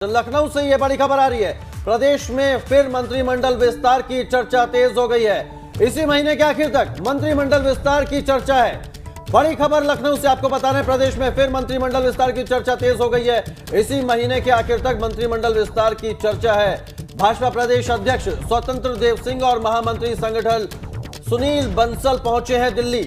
लखनऊ से ये बड़ी खबर आ रही है। प्रदेश में फिर मंत्रिमंडल विस्तार की चर्चा तेज हो गई है। इसी महीने के आखिर तक मंत्रिमंडल विस्तार की चर्चा है। बड़ी खबर लखनऊ से आपको बता रहे हैं, प्रदेश में फिर मंत्रिमंडल विस्तार की चर्चा तेज हो गई है। इसी महीने के आखिर तक मंत्रिमंडल विस्तार की चर्चा है। भाजपा प्रदेश अध्यक्ष स्वतंत्र देव सिंह और महामंत्री संगठन सुनील बंसल पहुंचे हैं दिल्ली।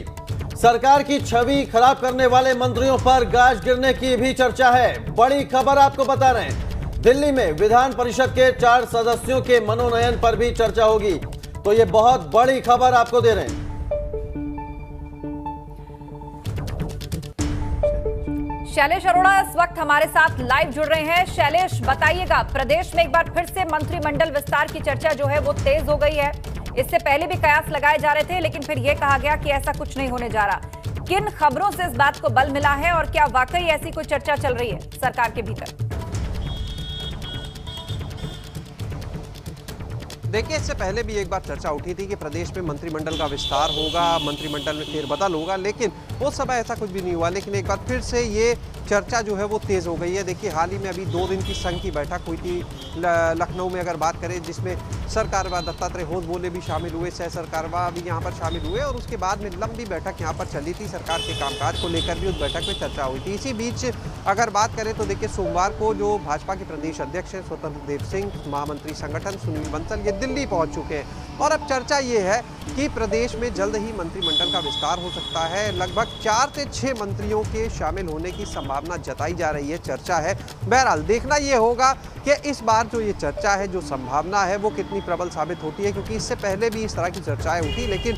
सरकार की छवि खराब करने वाले मंत्रियों पर गाज गिरने की भी चर्चा है। बड़ी खबर आपको बता रहे हैं, दिल्ली में विधान परिषद के 4 सदस्यों के मनोनयन पर भी चर्चा होगी। तो ये बहुत बड़ी खबर आपको दे रहे हैं। शैलेश अरोड़ा इस वक्त हमारे साथ लाइव जुड़ रहे हैं। शैलेश, बताइएगा, प्रदेश में एक बार फिर से मंत्रिमंडल विस्तार की चर्चा जो है वो तेज हो गई है। इससे पहले भी कयास लगाए जा रहे थे, लेकिन फिर यह कहा गया कि ऐसा कुछ नहीं होने जा रहा। किन खबरों से इस बात को बल मिला है और क्या वाकई ऐसी कोई चर्चा चल रही है सरकार के भीतर? देखिए, इससे पहले भी एक बार चर्चा उठी थी कि प्रदेश में मंत्रिमंडल का विस्तार होगा, मंत्रिमंडल में फेरबदल होगा, लेकिन उस समय ऐसा कुछ भी नहीं हुआ। लेकिन एक बार फिर से ये चर्चा जो है वो तेज़ हो गई है। देखिए, हाल ही में अभी 2 दिन की संघ की बैठक हुई थी लखनऊ में, अगर बात करें, जिसमें सरकारवा दत्तात्रेय होसबोले भी शामिल हुए, सह सरकारवा भी यहाँ पर शामिल हुए और उसके बाद में लंबी बैठक यहाँ पर चली थी। सरकार के कामकाज को लेकर भी उस बैठक में चर्चा हुई थी। इसी बीच अगर बात करें तो देखिए, सोमवार को जो भाजपा के प्रदेश अध्यक्ष हैं स्वतंत्र देव सिंह, महामंत्री संगठन सुनील बंसल, ये दिल्ली पहुँच चुके हैं और अब चर्चा ये है कि प्रदेश में जल्द ही मंत्रिमंडल का विस्तार हो सकता है। लगभग 4 से 6 मंत्रियों के शामिल होने की संभावना जताई जा रही है, चर्चा है। बहरहाल देखना ये होगा कि इस बार जो ये चर्चा है, जो संभावना है, वो कितनी प्रबल साबित होती है, क्योंकि इससे पहले भी इस तरह की चर्चाएं उठी, लेकिन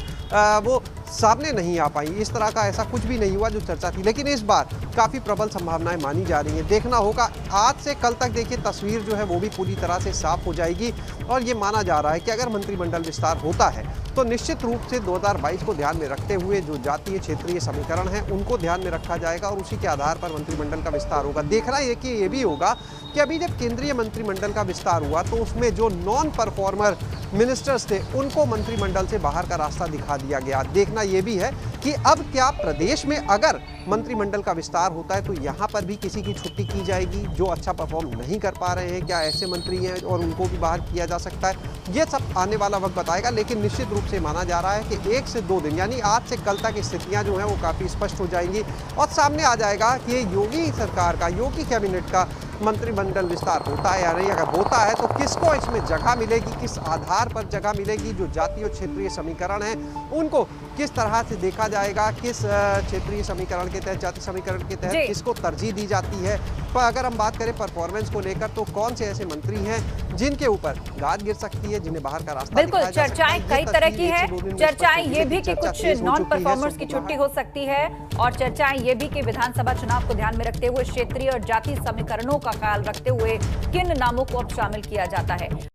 वो सामने नहीं आ पाई। इस तरह का ऐसा कुछ भी नहीं हुआ जो चर्चा थी, लेकिन इस बार काफ़ी प्रबल संभावनाएं मानी जा रही हैं। देखना होगा, आज से कल तक देखिए तस्वीर जो है वो भी पूरी तरह से साफ हो जाएगी और ये माना जा रहा है कि अगर मंत्रिमंडल विस्तार होता है तो निश्चित रूप से 2022 को ध्यान में रखते हुए जो जातीय क्षेत्रीय समीकरण हैं उनको ध्यान में रखा जाएगा और उसी के आधार पर मंत्रिमंडल का विस्तार होगा। देखना है कि ये भी होगा कि अभी जब केंद्रीय मंत्रिमंडल का विस्तार हुआ तो उसमें जो नॉन परफॉर्मर मिनिस्टर्स थे उनको मंत्रिमंडल से बाहर का रास्ता दिखा दिया गया। देखना यह भी है कि अब क्या प्रदेश में अगर मंत्रिमंडल का विस्तार होता है तो यहाँ पर भी किसी की छुट्टी की जाएगी जो अच्छा परफॉर्म नहीं कर पा रहे हैं। क्या ऐसे मंत्री हैं और उनको भी बाहर किया जा सकता है? ये सब आने वाला वक्त बताएगा, लेकिन निश्चित रूप से माना जा रहा है कि 1 से 2 दिन यानी आज से कल तक स्थितियाँ जो हैं वो काफ़ी स्पष्ट हो जाएंगी और सामने आ जाएगा कि योगी सरकार का, योगी कैबिनेट का मंत्रिमंडल विस्तार होता है या नहीं। अगर होता है तो किसको इसमें जगह मिलेगी, किस आधार पर जगह मिलेगी, जो जातीय और क्षेत्रीय समीकरण हैं उनको किस तरह से देखा जाएगा, किस क्षेत्रीय समीकरण के तहत, जातीय समीकरण के तहत किसको तरजीह दी जाती है। पर अगर हम बात करें परफॉर्मेंस को लेकर तो कौन से ऐसे मंत्री हैं जिनके ऊपर गाज गिर सकती है, जिन्हें बाहर का रास्ता बिल्कुल, चर्चाएं कई तरह की है। चर्चाएं ये भी कि कुछ नॉन परफॉर्मर्स की छुट्टी हो सकती है और चर्चाएं ये भी कि विधानसभा चुनाव को ध्यान में रखते हुए क्षेत्रीय और जातीय समीकरणों का ख्याल रखते हुए किन नामों को अब शामिल किया जाता है।